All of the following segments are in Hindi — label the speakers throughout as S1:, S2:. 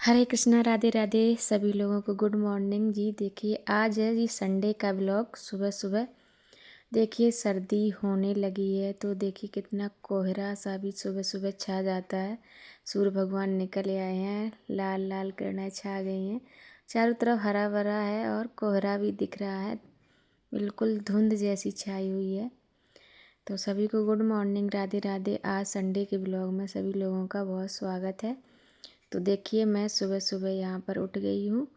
S1: हरे कृष्णा राधे राधे सभी लोगों को गुड मॉर्निंग जी। देखिए आज है जी संडे का ब्लॉग। सुबह सुबह देखिए सर्दी होने लगी है तो देखिए कितना कोहरा सा भी सुबह सुबह छा जाता है। सूर्य भगवान निकल आए हैं, लाल लाल किरणें छा गई हैं, चारों तरफ हरा भरा है और कोहरा भी दिख रहा है, बिल्कुल धुंध जैसी छाई हुई है। तो सभी को गुड मॉर्निंग, राधे राधे। आज संडे के ब्लॉग में सभी लोगों का बहुत स्वागत है। तो देखिए मैं सुबह सुबह यहाँ पर उठ गई हूँ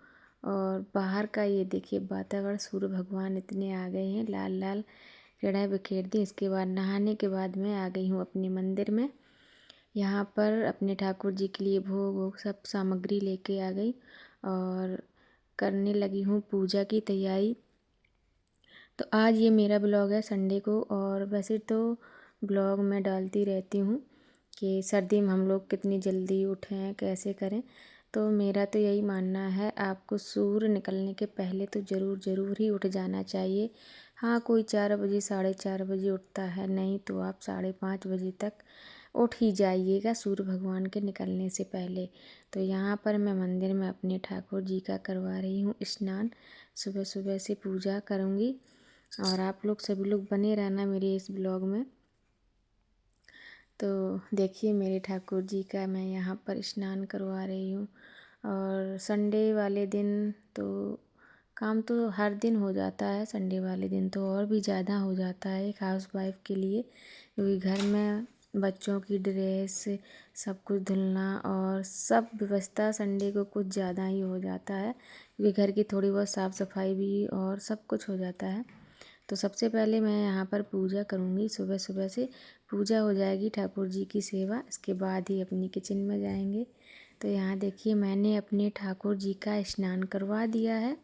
S1: और बाहर का ये देखिए वातावरण, सूर्य भगवान इतने आ गए हैं, लाल लाल किरणें बिखेर दी। इसके बाद नहाने के बाद मैं आ गई हूँ अपने मंदिर में। यहाँ पर अपने ठाकुर जी के लिए भोग वोग सब सामग्री लेके आ गई और करने लगी हूँ पूजा की तैयारी। तो आज ये मेरा ब्लॉग है संडे को। और वैसे तो ब्लॉग मैं डालती रहती हूँ कि सर्दी में हम लोग कितनी जल्दी उठें, कैसे करें। तो मेरा तो यही मानना है, आपको सूर्य निकलने के पहले तो ज़रूर ही उठ जाना चाहिए। हाँ, कोई 4 बजे 4:30 बजे उठता है, नहीं तो आप 5:30 बजे तक उठ ही जाइएगा सूर्य भगवान के निकलने से पहले। तो यहाँ पर मैं मंदिर में अपने ठाकुर जी का करवा रही हूँ स्नान। सुबह सुबह से पूजा करूँगी और आप लोग सभी लोग बने रहना मेरे इस ब्लॉग में। तो देखिए मेरे ठाकुर जी का मैं यहाँ पर स्नान करवा रही हूँ। और संडे वाले दिन तो काम तो हर दिन हो जाता है, संडे वाले दिन तो और भी ज़्यादा हो जाता है एक हाउस वाइफ के लिए, क्योंकि घर में बच्चों की ड्रेस सब कुछ धुलना और सब व्यवस्था संडे को कुछ ज़्यादा ही हो जाता है, क्योंकि घर की थोड़ी बहुत साफ़ सफाई भी और सब कुछ हो जाता है। तो सबसे पहले मैं यहाँ पर पूजा करूँगी। सुबह सुबह से पूजा हो जाएगी, ठाकुर जी की सेवा, इसके बाद ही अपनी किचन में जाएंगे। तो यहाँ देखिए मैंने अपने ठाकुर जी का स्नान करवा दिया है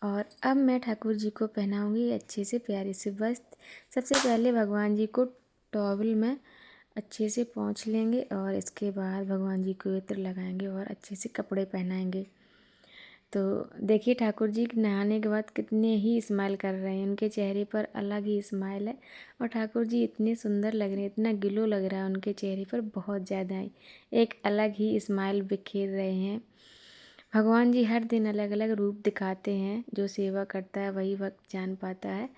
S1: और अब मैं ठाकुर जी को पहनाऊँगी अच्छे से प्यारे से वस्त्र। सबसे पहले भगवान जी को टॉवल में अच्छे से पोंछ लेंगे और इसके बाद भगवान जी को इत्र लगाएंगे और अच्छे से कपड़े पहनाएंगे। तो देखिए ठाकुर जी नहाने के बाद कितने ही स्माइल कर रहे हैं, उनके चेहरे पर अलग ही स्माइल है और ठाकुर जी इतने सुंदर लग रहे हैं, इतना ग्लो लग रहा है उनके चेहरे पर, बहुत ज़्यादा ही एक अलग ही स्माइल बिखेर रहे हैं। भगवान जी हर दिन अलग अलग रूप दिखाते हैं, जो सेवा करता है वही वक्त जान पाता है।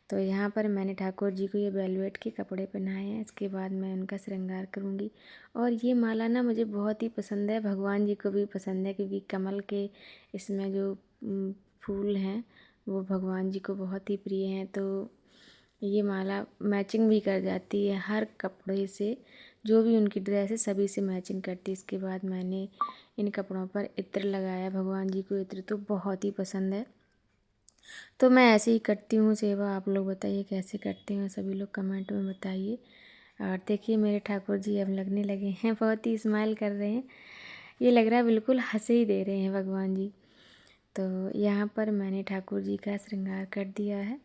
S1: तो यहाँ पर मैंने ठाकुर जी को ये वेलवेट के कपड़े पहनाए हैं, इसके बाद मैं उनका श्रृंगार करूँगी। और ये माला ना मुझे बहुत ही पसंद है, भगवान जी को भी पसंद है, क्योंकि कमल के इसमें जो फूल हैं वो भगवान जी को बहुत ही प्रिय हैं। तो ये माला मैचिंग भी कर जाती है हर कपड़े से, जो भी उनकी ड्रेस है सभी से मैचिंग करती है। इसके बाद मैंने इन कपड़ों पर इत्र लगाया, भगवान जी को इत्र तो बहुत ही पसंद है। तो मैं ऐसे ही करती हूँ सेवा। आप लोग बताइए कैसे करते हैं, सभी लोग कमेंट में बताइए। और देखिए मेरे ठाकुर जी अब लगने लगे हैं, बहुत ही स्माइल कर रहे हैं, ये लग रहा है बिल्कुल हंसे ही दे रहे हैं भगवान जी। तो यहाँ पर मैंने ठाकुर जी का श्रृंगार कर दिया है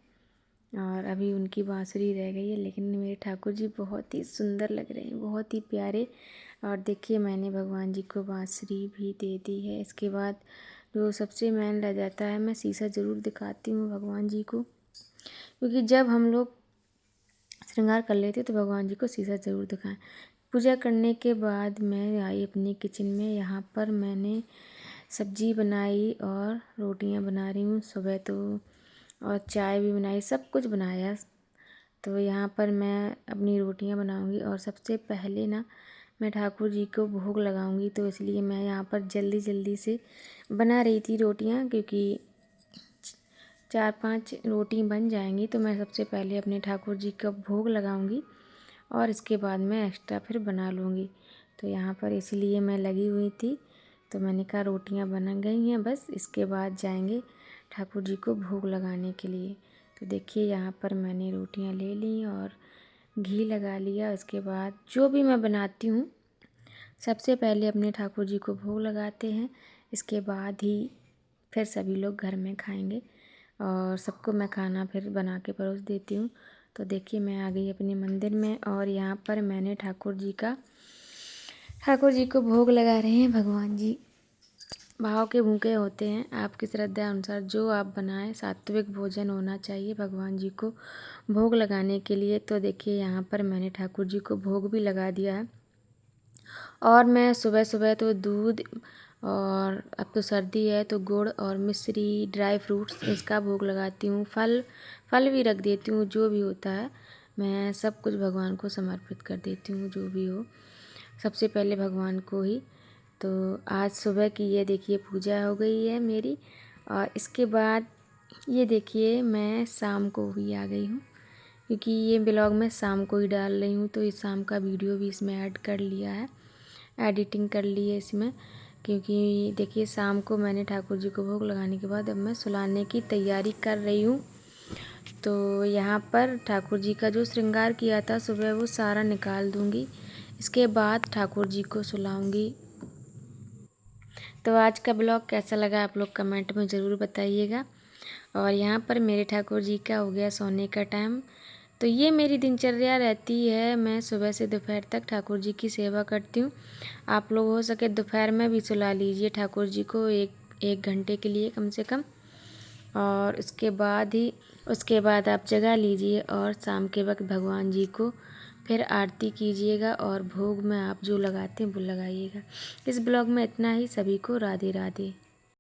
S1: और अभी उनकी बांसुरी रह गई है, लेकिन मेरे ठाकुर जी बहुत ही सुंदर लग रहे हैं, बहुत ही प्यारे। और देखिए मैंने भगवान जी को बांसुरी भी दे दी है। इसके बाद जो सबसे मेन रह जाता है, मैं शीशा ज़रूर दिखाती हूँ भगवान जी को, क्योंकि जब हम लोग श्रृंगार कर लेते तो भगवान जी को शीशा ज़रूर दिखाएं। पूजा करने के बाद मैं आई अपनी किचन में। यहाँ पर मैंने सब्जी बनाई और रोटियाँ बना रही हूँ सुबह तो, और चाय भी बनाई, सब कुछ बनाया। तो यहाँ पर मैं अपनी रोटियाँ बनाऊँगी और सबसे पहले ना मैं ठाकुर जी को भोग लगाऊंगी, तो इसलिए मैं यहाँ पर जल्दी जल्दी से बना रही थी रोटियाँ, क्योंकि 4-5 रोटी बन जाएंगी। तो मैं सबसे पहले अपने ठाकुर जी का भोग लगाऊंगी और इसके बाद मैं एक्स्ट्रा फिर बना लूँगी। तो यहाँ पर इसलिए मैं लगी हुई थी। तो मैंने कहा रोटियाँ बन गई हैं, बस इसके बाद जाएंगे ठाकुर जी को भोग लगाने के लिए। तो देखिए यहाँ पर मैंने रोटियाँ ले ली और घी लगा लिया। उसके बाद जो भी मैं बनाती हूँ सबसे पहले अपने ठाकुर जी को भोग लगाते हैं, इसके बाद ही फिर सभी लोग घर में खाएंगे और सबको मैं खाना फिर बना के परोस देती हूँ। तो देखिए मैं आ गई अपने मंदिर में और यहाँ पर मैंने ठाकुर जी को भोग लगा रहे हैं। भगवान जी भाव के भूखे होते हैं, आपकी श्रद्धा अनुसार जो आप बनाएं, सात्विक भोजन होना चाहिए भगवान जी को भोग लगाने के लिए। तो देखिए यहाँ पर मैंने ठाकुर जी को भोग भी लगा दिया है और मैं सुबह सुबह तो दूध और अब तो सर्दी है तो गुड़ और मिश्री, ड्राई फ्रूट्स इसका भोग लगाती हूँ। फल फल भी रख देती हूँ, जो भी होता है मैं सब कुछ भगवान को समर्पित कर देती हूँ, जो भी हो सबसे पहले भगवान को ही। तो आज सुबह की ये देखिए पूजा हो गई है मेरी, और इसके बाद ये देखिए मैं शाम को भी आ गई हूँ, क्योंकि ये ब्लॉग मैं शाम को ही डाल रही हूँ, तो इस शाम का वीडियो भी इसमें ऐड कर लिया है, एडिटिंग कर ली है इसमें। क्योंकि देखिए शाम को मैंने ठाकुर जी को भोग लगाने के बाद अब मैं सुलाने की तैयारी कर रही हूँ। तो यहाँ पर ठाकुर जी का जो श्रृंगार किया था सुबह वो सारा निकाल दूँगी, इसके बाद ठाकुर जी को सुलाऊँगी। तो आज का ब्लॉग कैसा लगा आप लोग कमेंट में ज़रूर बताइएगा। और यहाँ पर मेरे ठाकुर जी का हो गया सोने का टाइम। तो ये मेरी दिनचर्या रहती है, मैं सुबह से दोपहर तक ठाकुर जी की सेवा करती हूँ। आप लोग हो सके दोपहर में भी सुला लीजिए ठाकुर जी को एक घंटे के लिए कम से कम, और उसके बाद आप जगा लीजिए और शाम के वक्त भगवान जी को फिर आरती कीजिएगा और भोग में आप जो लगाते हैं वो लगाइएगा। इस ब्लॉग में इतना ही। सभी को राधे राधे।